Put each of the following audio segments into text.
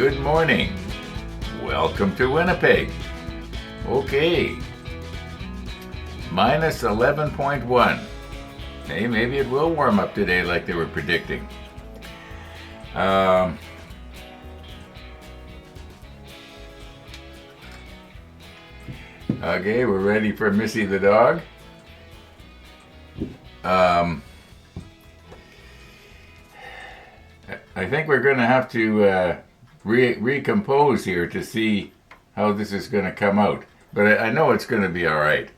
Good morning. Welcome to Winnipeg. Okay. Minus 11.1. Hey, maybe it will warm up today like they were predicting. Okay, we're ready for Missy the dog. I think we're going to have to recompose here to see how this is going to come out. But I know it's going to be all right.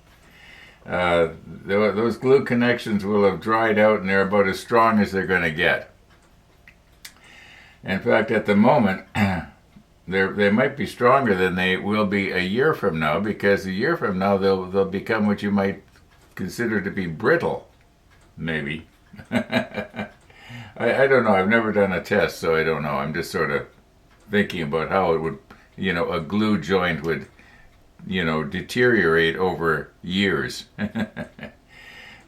Those glue connections will have dried out and they're about as strong as they're going to get. In fact, at the moment, they might be stronger than they will be a year from now, because a year from now they'll become what you might consider to be brittle, maybe. I don't know. I've never done a test, so I don't know. I'm just sort of thinking about how it would, a glue joint would, deteriorate over years. But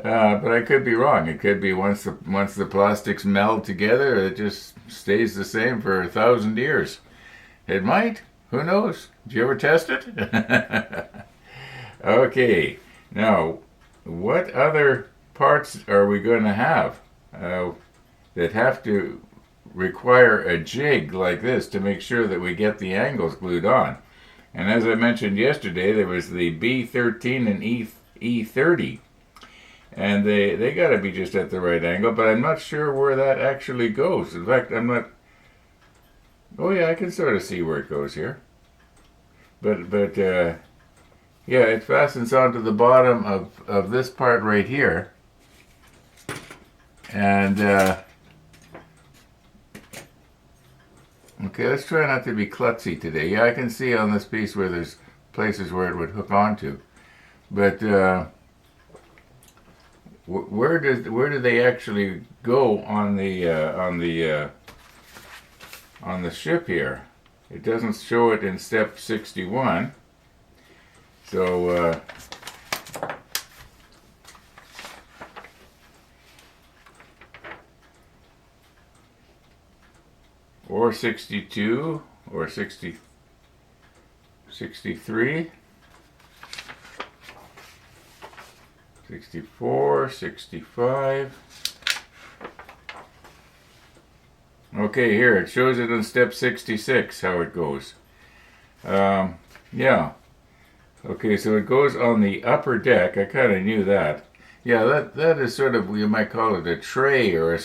I could be wrong. It could be once the plastics meld together, it just stays the same for 1,000 years. It might. Who knows? Did you ever test it? Okay. Now, what other parts are we going to have that have to require a jig like this to make sure that we get the angles glued on? And as I mentioned yesterday, there was the B13 and E30. And they got to be just at the right angle, but I'm not sure where that actually goes. In fact, I'm not... Oh yeah, I can sort of see where it goes here. But yeah, it fastens onto the bottom of this part right here. And, okay, let's try not to be klutzy today. Yeah, I can see on this piece where there's places where it would hook onto. But, where do they actually go on the ship here? It doesn't show it in step 61. So or 62 or 63. 64, 65. Okay, here, it shows it on step 66, how it goes. Yeah. Okay, so it goes on the upper deck. I kind of knew that. Yeah, that is sort of, you might call it a tray or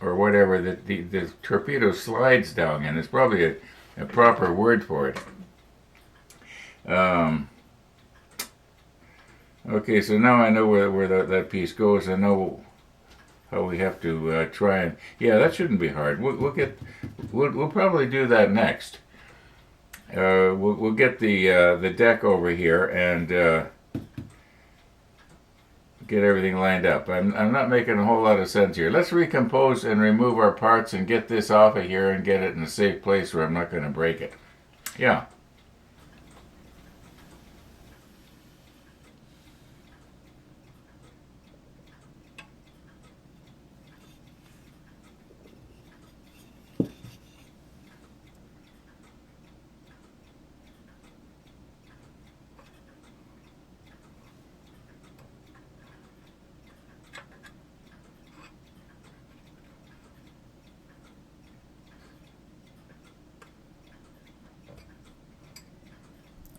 whatever that the torpedo slides down in. It's probably a proper word for it. Okay, so now I know where that piece goes. I know how we have to try and... Yeah, that shouldn't be hard. We'll probably do that next. We'll get the deck over here and get everything lined up. I'm not making a whole lot of sense here. Let's recompose and remove our parts and get this off of here and get it in a safe place where I'm not going to break it. Yeah.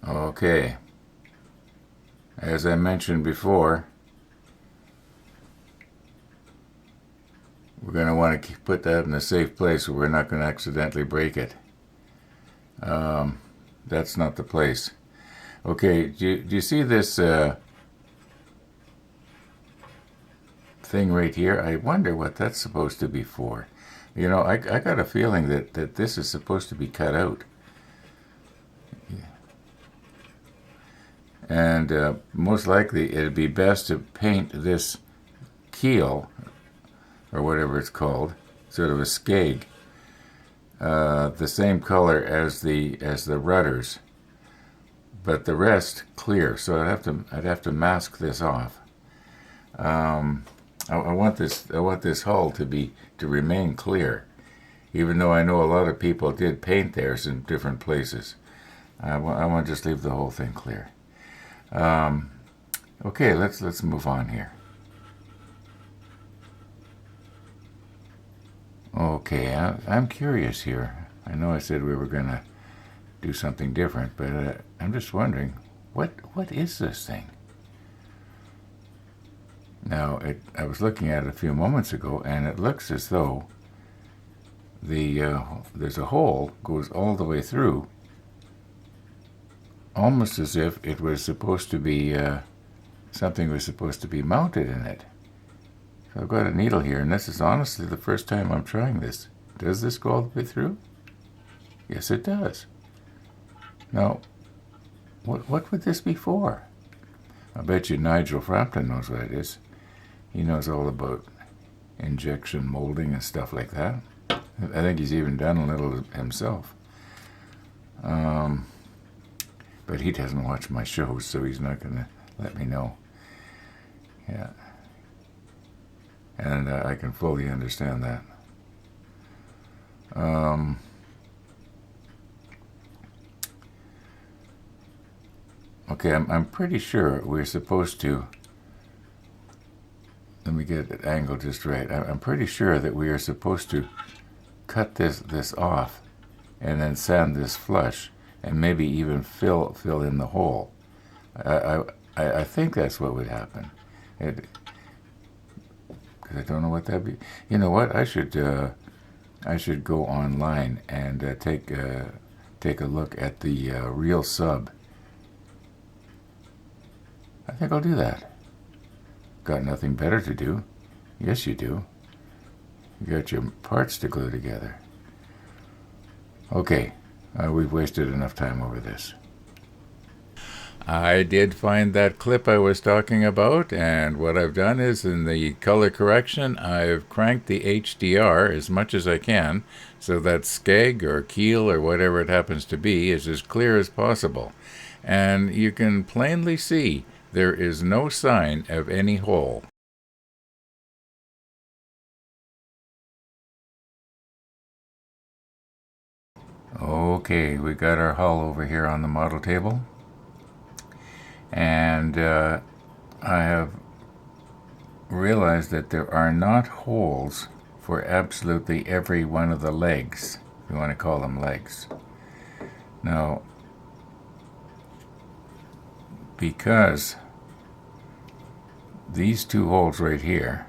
Okay, as I mentioned before, we're going to want to put that in a safe place where we're not going to accidentally break it. That's not the place. Okay, do you see this thing right here? I wonder what that's supposed to be for. I got a feeling that this is supposed to be cut out. And most likely it'd be best to paint this keel, or whatever it's called, sort of a skeg, the same color as the rudders, but the rest clear. So I'd have to mask this off. I want this hull to remain clear, even though I know a lot of people did paint theirs in different places. I want to just leave the whole thing clear. Okay, let's move on here. Okay, I'm curious here. I know I said we were going to do something different, but I'm just wondering, what is this thing? Now, I was looking at it a few moments ago, and it looks as though there's a hole goes all the way through, almost as if it was supposed to be something was supposed to be mounted in it. So I've got a needle here, and this is honestly the first time I'm trying this. Does this go all the way through? Yes, it does. Now, what would this be for? I bet you Nigel Frampton knows what it is. He knows all about injection molding and stuff like that. I think he's even done a little himself. But he doesn't watch my shows, so he's not going to let me know. Yeah. And I can fully understand that. Okay, I'm pretty sure we're supposed to, let me get the angle just right. I'm pretty sure that we are supposed to cut this off and then sand this flush and maybe even fill in the hole. I think that's what would happen. Because I don't know what that'd be. You know what? I should go online and take a look at the real sub. I think I'll do that. Got nothing better to do. Yes, you do. You got your parts to glue together. Okay, we've wasted enough time over this. I did find that clip I was talking about, and what I've done is in the color correction, I've cranked the HDR as much as I can so that skeg or keel or whatever it happens to be is as clear as possible. And you can plainly see there is no sign of any hole. Okay, we got our hull over here on the model table. And I have realized that there are not holes for absolutely every one of the legs, if you want to call them legs. Now, because these two holes right here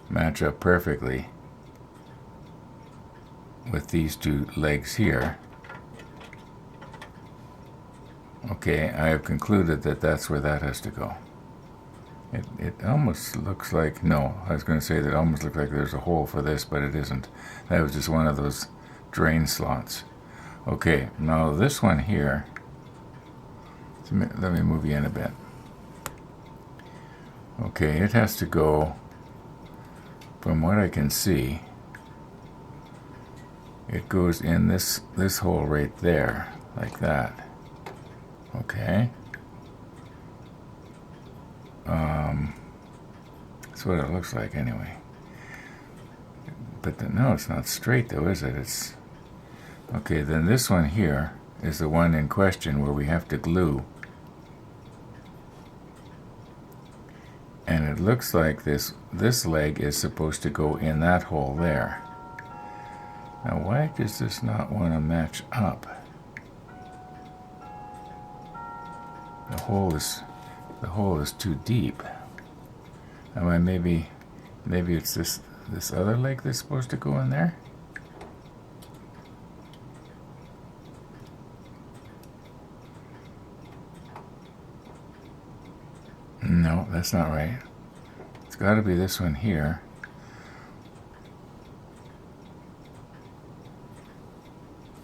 match up perfectly with these two legs here, okay, I have concluded that that's where that has to go. It almost looks like, no, I was going to say that it almost looks like there's a hole for this, but it isn't. That was just one of those drain slots. Okay, now this one here, let me move you in a bit. Okay, it has to go, from what I can see, it goes in this hole right there, like that. Okay. That's what it looks like anyway. But no, it's not straight though, is it? It's okay. Then this one here is the one in question where we have to glue. And it looks like this leg is supposed to go in that hole there. Now why does this not want to match up? The hole is too deep. I mean, maybe it's this other leg that's supposed to go in there. No, that's not right. It's got to be this one here.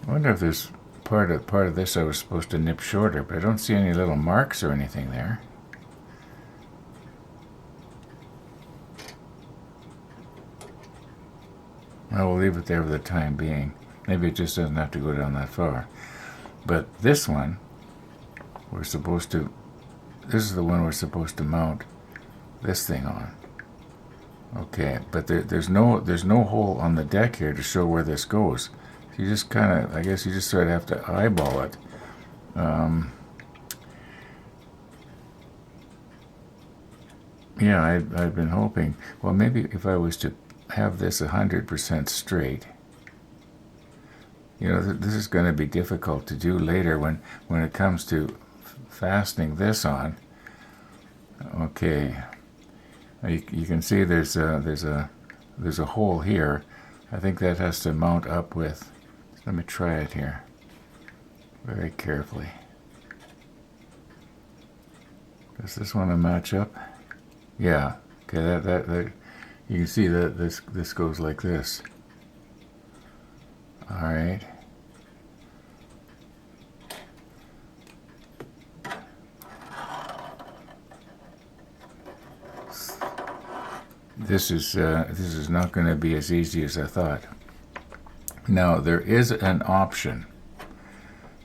I wonder if there's part of this I was supposed to nip shorter, but I don't see any little marks or anything there. I will leave it there for the time being. Maybe it just doesn't have to go down that far. But this one, this is the one we're supposed to mount this thing on. Okay, but there's no hole on the deck here to show where this goes. So you just kind of, I guess you just sort of have to eyeball it. Yeah, I've been hoping. Well, maybe if I was to have this 100% straight, you know, this is going to be difficult to do later when it comes to fastening this on. Okay, you can see there's a hole here. I think that has to mount up with. Let me try it here, very carefully. Does this want to match up? Yeah. Okay. That you can see that this goes like this. All right. This is not going to be as easy as I thought. Now there is an option.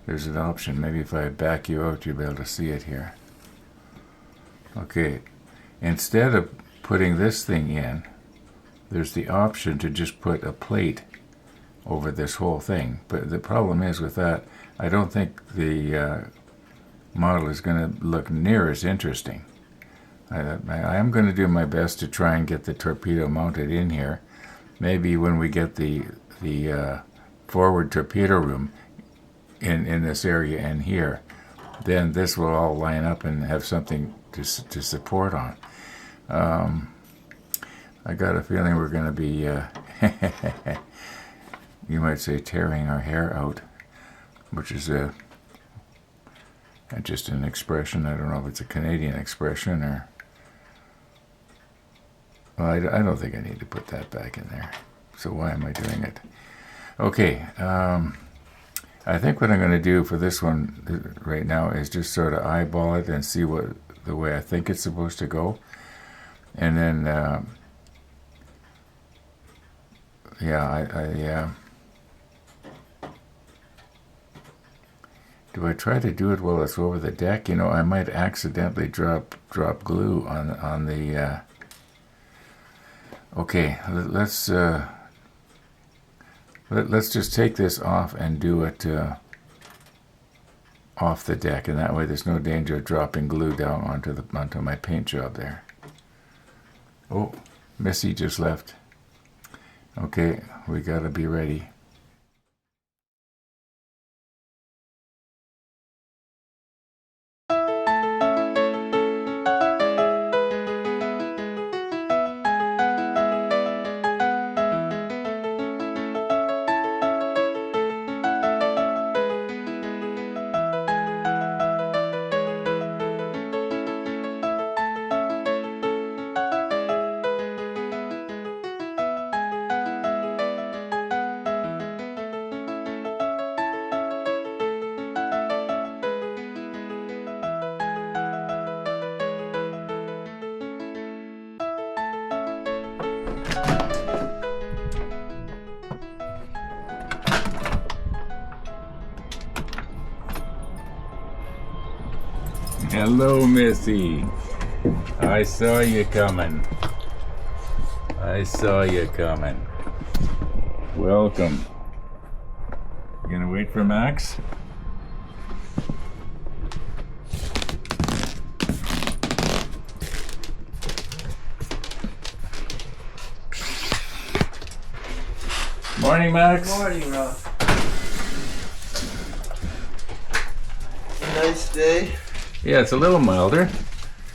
There's an option. Maybe if I back you out, you'll be able to see it here. Okay. Instead of putting this thing in, there's the option to just put a plate over this whole thing. But the problem is with that, I don't think the model is going to look near as interesting. I am going to do my best to try and get the torpedo mounted in here. Maybe when we get the forward torpedo room in this area and here, then this will all line up and have something to support on. I got a feeling we're going to be, you might say, tearing our hair out, which is just an expression. I don't know if it's a Canadian expression or... Well, I don't think I need to put that back in there. So why am I doing it? Okay. I think what I'm going to do for this one right now is just sort of eyeball it and see the way I think it's supposed to go. And then, do I try to do it while it's over the deck? You know, I might accidentally drop glue on the... Okay, let's just take this off and do it off the deck, and that way there's no danger of dropping glue down onto my paint job there. Oh, Missy just left. Okay, we gotta be ready. Hello, Missy. I saw you coming. I saw you coming. Welcome. You gonna wait for Max? Morning, Max. Morning, Rob. Nice day. Yeah, it's a little milder.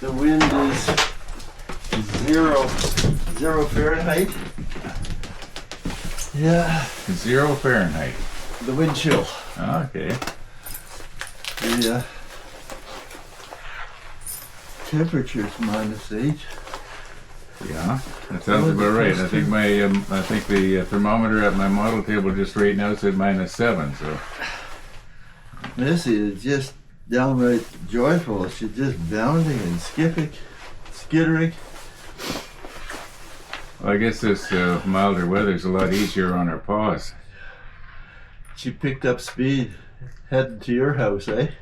The wind is zero Fahrenheit. Yeah. 0 Fahrenheit. The wind chill. Okay. The temperature's -8. Yeah, that sounds about right. I think the thermometer at my model table just right now said -7. So Missy is just downright joyful. She's just bounding and skittering. well, I guess this milder weather's a lot easier on her paws. She picked up speed heading to your house, eh?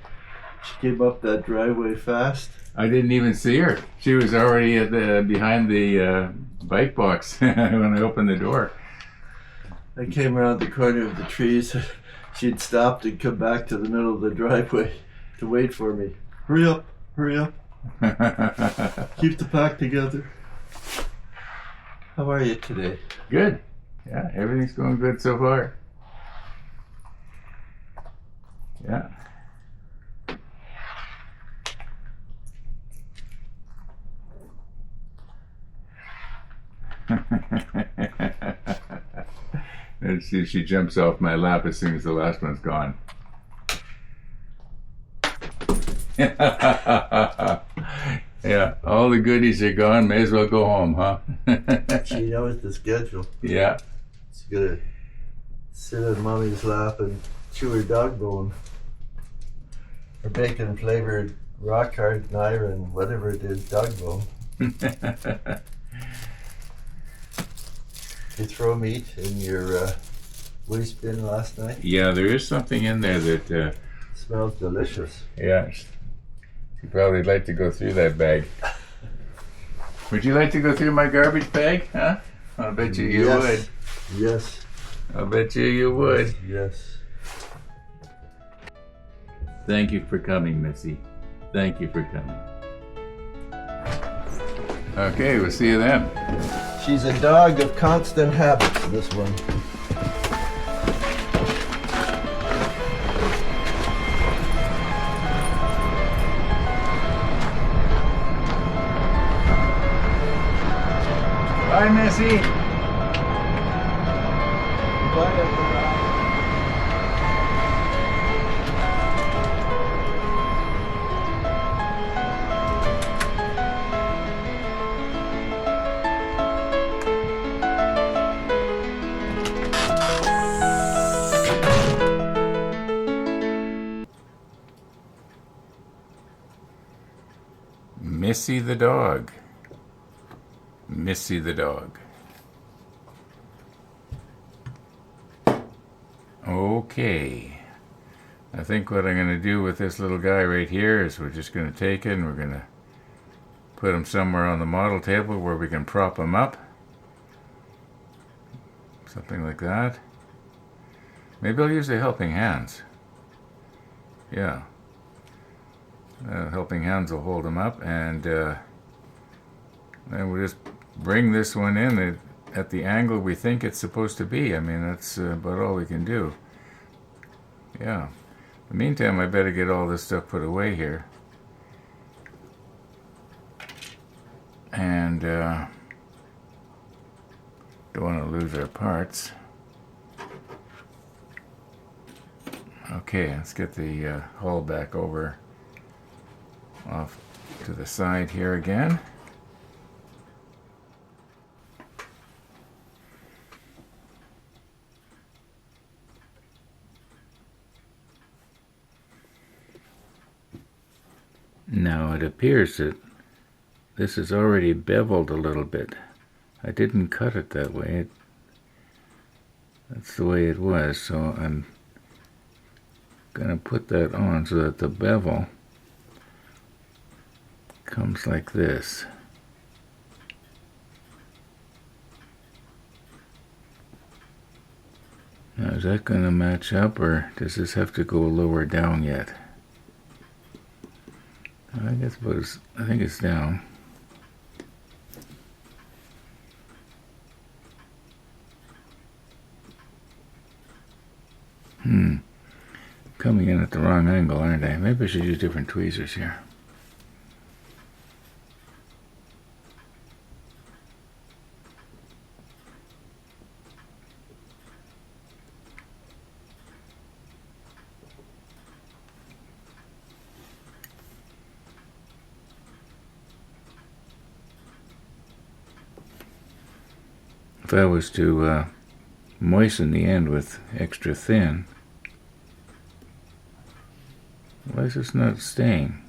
She came up that driveway fast. I didn't even see her. She was already at behind the bike box when I opened the door. I came around the corner of the trees. She'd stopped and come back to the middle of the driveway to wait for me. Hurry up, hurry up. Keep the pack together. How are you today? Good. Yeah, everything's going good so far. Yeah. And she jumps off my lap as soon as the last one's gone. Yeah, all the goodies are gone. May as well go home, huh? She knows the schedule. Yeah. She's gonna sit on mommy's lap and chew her dog bone. Her bacon flavored rock hard naira and whatever it is, dog bone. You throw meat in your waste bin last night? Yeah, there is something in there that, Smells delicious. yeah, you'd probably like to go through that bag. Would you like to go through my garbage bag, huh? I'll bet you Yes. would. Yes. I'll bet you would. Yes. Thank you for coming, Missy. Thank you for coming. Okay, we'll see you then. She's a dog of constant habits, this one. Bye, Missy. Missy the dog. Missy the dog. Okay. I think what I'm going to do with this little guy right here is we're just going to take it and we're going to put him somewhere on the model table where we can prop him up. Something like that. Maybe I'll use the helping hands. Yeah. Helping hands will hold him up, and then we'll just bring this one in at the angle we think it's supposed to be. I mean, that's about all we can do. Yeah. In the meantime, I better get all this stuff put away here. And don't want to lose our parts. Okay, let's get the hull back over off to the side here again. Now it appears that this is already beveled a little bit. I didn't cut it that way. That's the way it was, so I'm going to put that on so that the bevel comes like this. Now is that going to match up, or does this have to go lower down yet? I think it's down. Coming in at the wrong angle, aren't I? Maybe I should use different tweezers here. If I was to moisten the end with extra thin, why is this not staying?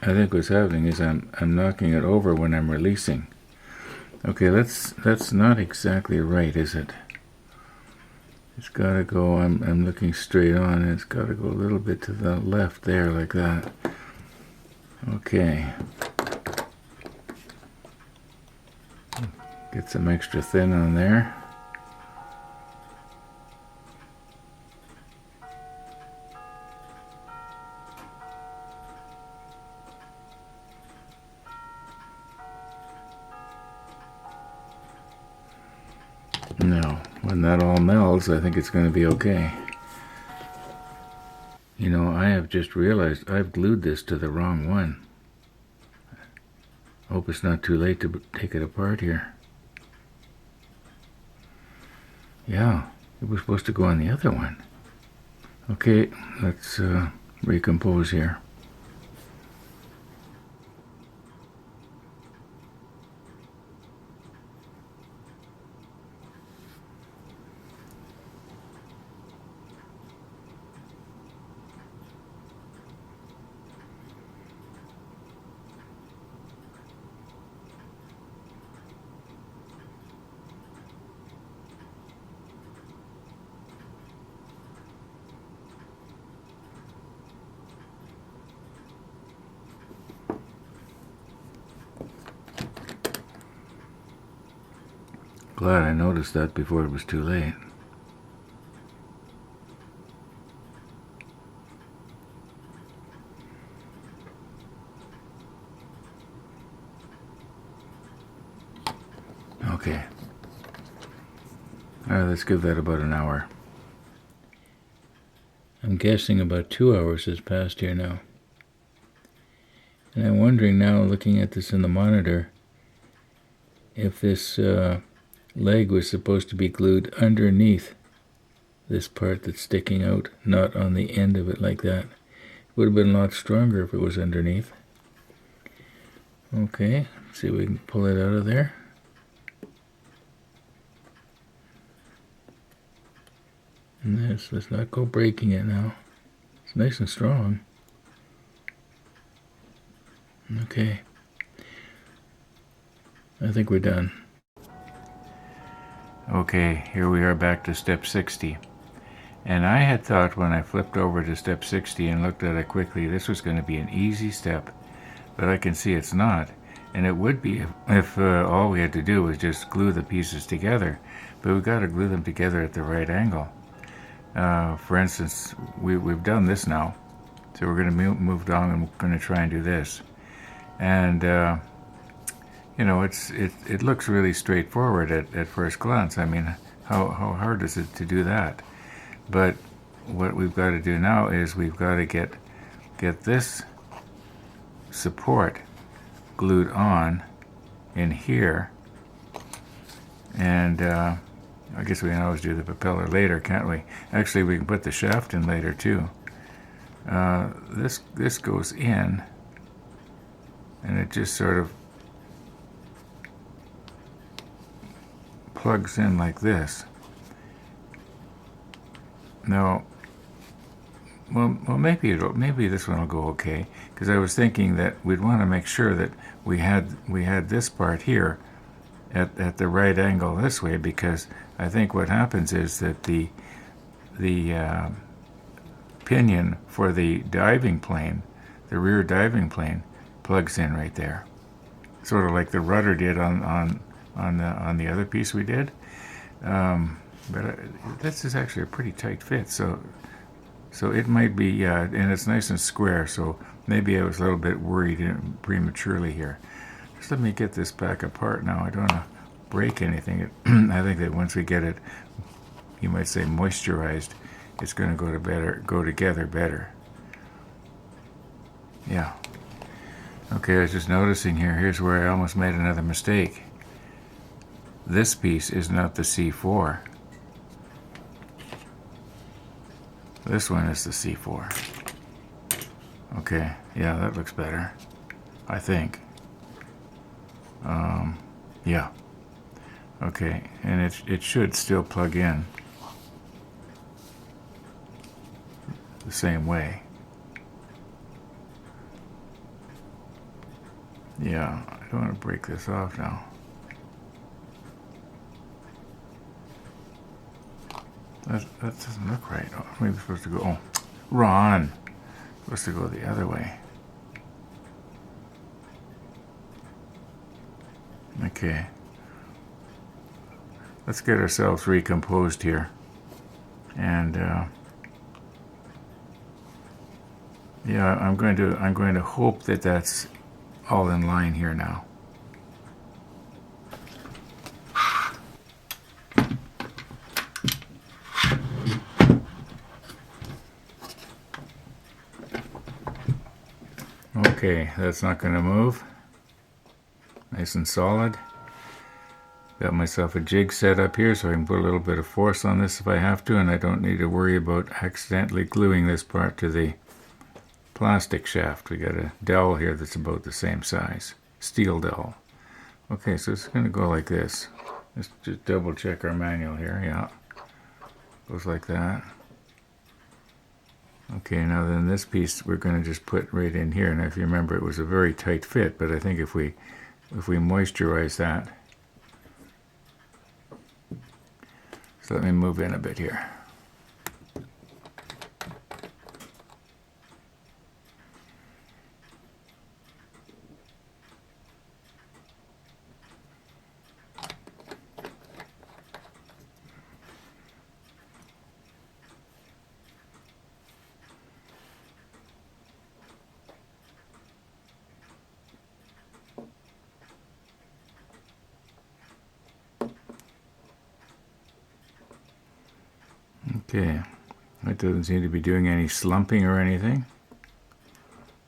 I think what's happening is I'm knocking it over when I'm releasing. Okay, that's not exactly right, is it? It's got to go, I'm looking straight on, and it's got to go a little bit to the left there, like that. Okay. Get some extra thin on there. Now, when that all melds, I think it's going to be okay. You know, I have just realized I've glued this to the wrong one. Hope it's not too late to take it apart here. Yeah, it was supposed to go on the other one. Okay, let's recompose here. Glad I noticed that before it was too late. Okay. All right, let's give that about an hour. I'm guessing about 2 hours has passed here now. And I'm wondering now, looking at this in the monitor, if this leg was supposed to be glued underneath this part that's sticking out, not on the end of it like that. It would have been a lot stronger if it was underneath. Okay, see if we can pull it out of there. And let's not go breaking it now. It's nice and strong. Okay. I think we're done. Okay, here we are back to step 60. And I had thought when I flipped over to step 60 and looked at it quickly, this was going to be an easy step. But I can see it's not. And it would be if all we had to do was just glue the pieces together. But we've got to glue them together at the right angle. For instance, we've done this now. So we're going to move on and we're going to try and do this. And you know, it looks really straightforward at first glance. I mean, how hard is it to do that? But what we've got to do now is we've got to get this support glued on in here. And I guess we can always do the propeller later, can't we? Actually, we can put the shaft in later too. This goes in, and it just sort of plugs in like this. Now, well, maybe this one will go okay, because I was thinking that we'd want to make sure that we had this part here at the right angle this way, because I think what happens is that the pinion for the diving plane, the rear diving plane, plugs in right there, sort of like the rudder did on the other piece we did. But this is actually a pretty tight fit, so it might be, and it's nice and square, so maybe I was a little bit worried prematurely here. Just let me get this back apart now. I don't want to break anything. I think that once we get it, you might say moisturized, it's going to go together better. Yeah. Okay, I was just noticing here's where I almost made another mistake. This piece is not the C4. This one is the C4. Okay, yeah, that looks better, I think. Yeah. Okay, and it should still plug in the same way. Yeah, I don't want to break this off now. That doesn't look right. Oh, maybe we're supposed to go. Oh, Ron. Supposed to go the other way. Okay. Let's get ourselves recomposed here. And yeah, I'm going to hope that that's all in line here now. Okay, that's not going to move. Nice and solid. Got myself a jig set up here so I can put a little bit of force on this if I have to, and I don't need to worry about accidentally gluing this part to the plastic shaft. We got a dowel here that's about the same size. Steel dowel. Okay, so it's going to go like this. Let's just double check our manual here. Yeah. Goes like that. Okay, now then this piece we're going to just put right in here. Now if you remember, it was a very tight fit, but I think if we moisturize that. So let me move in a bit here. Okay, that doesn't seem to be doing any slumping or anything.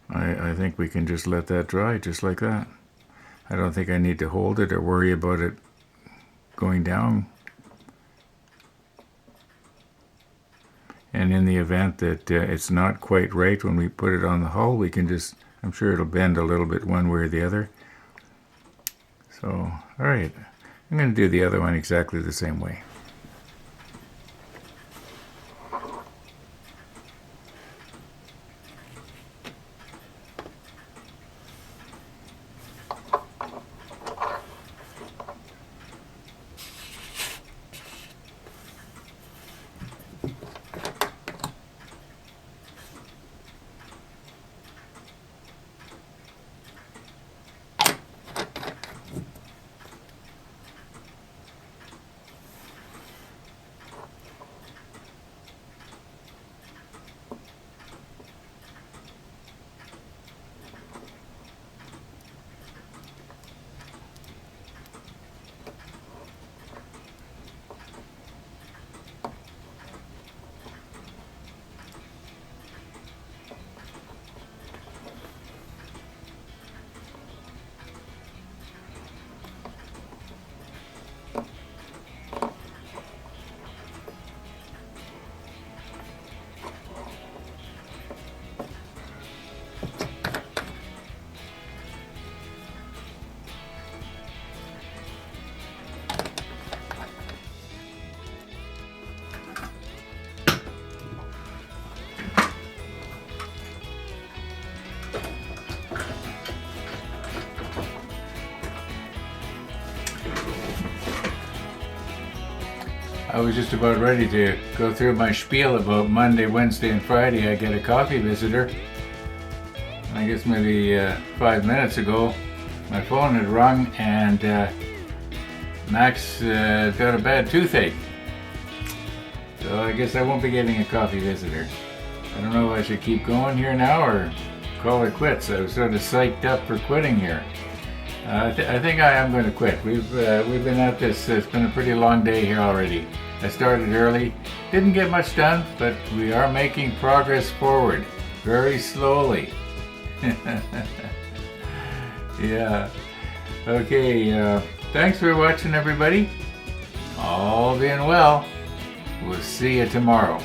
I think we can just let that dry just like that. I don't think I need to hold it or worry about it going down. And in the event that it's not quite right when we put it on the hull, we can just, I'm sure it'll bend a little bit one way or the other. So, all right, I'm going to do the other one exactly the same way. I was just about ready to go through my spiel about Monday, Wednesday, and Friday I get a coffee visitor. I guess maybe 5 minutes ago my phone had rung and Max got a bad toothache. So I guess I won't be getting a coffee visitor. I don't know if I should keep going here now or call it quits. I was sort of psyched up for quitting here. I think I am going to quit. We've been at this. It's been a pretty long day here already. I started early, didn't get much done, but we are making progress forward, very slowly. Yeah. Okay. Thanks for watching, everybody. All being well. We'll see you tomorrow.